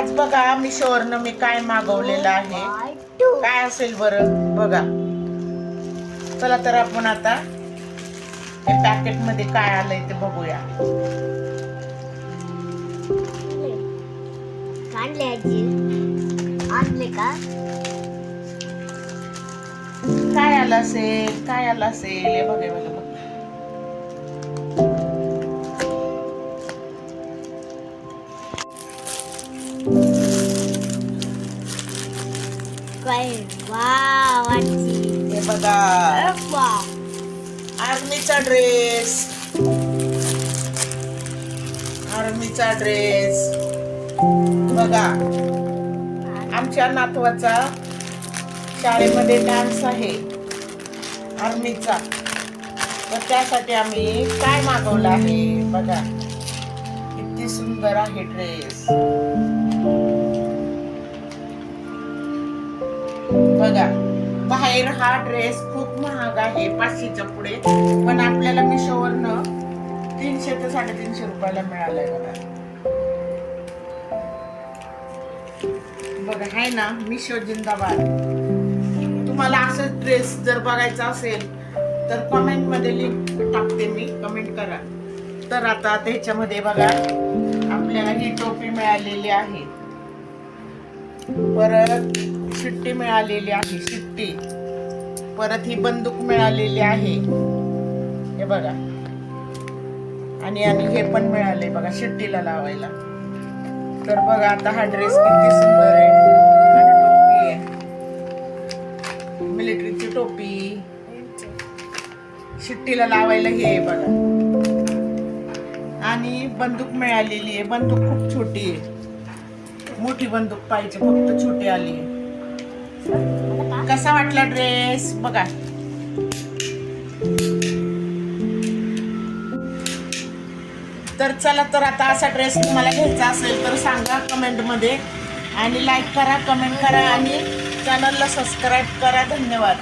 आज बघा मिशोवरनं मी काय मागवलेलं आहे, काय असेल बरं बघा. चला तर आपण आता हे पॅकेट मध्ये काय आलंय ते बघूया. आणले का? काय आलं असेल, काय आलं असेल हे बघा बघा बघा. काय? वाव, हे बघा आर्मीचा ड्रेस, आर्मीचा ड्रेस बघा. आमच्या नातवाचा शाळेमध्ये डान्स आहे आर्मीचा, तर त्यासाठी आम्ही काय मागवलं आहे बघा. किती सुंदर आहे ड्रेस बघा. बाहेर हा ड्रेस खूप महाग आहे, 500च्या पुढे, पण आपल्याला मिशोवरनं 300 ते 350 रुपयाला मिळालंय बघा. बघा आहे ना, मिशो जिंदाबाद. तुम्हाला असं ड्रेस जर बघायचा असेल तर कमेंट मध्ये लिंक टाकते मी, कमेंट करा. तर आता त्याच्यामध्ये बघा आपल्याला ही टोपी मिळालेली आहे, परत शिट्टी मिळालेली आहे, शिट्टी, परत ही बंदूक मिळालेली आहे हे बघा, आणि हे पण मिळाले बघा शिट्टीला लावायला. तर बघा आता हा ड्रेस किती सुंदर आहे, आणि टोपी आहे, मिलिटरीची टोपी, शिट्टीला लावायला हे आहे बघा, आणि बंदूक मिळालेली आहे. बंदूक खूप छोटी आहे, मोठी बंदूक पाहिजे, फक्त छोटी आली आहे. कसा वाटला ड्रेस बघा. तर चला तर आता असा ड्रेस तुम्हाला घ्यायचा असेल तर सांगा कमेंट मध्ये, आणि लाईक करा, कमेंट करा, आणि चॅनलला सबस्क्राईब करा. धन्यवाद.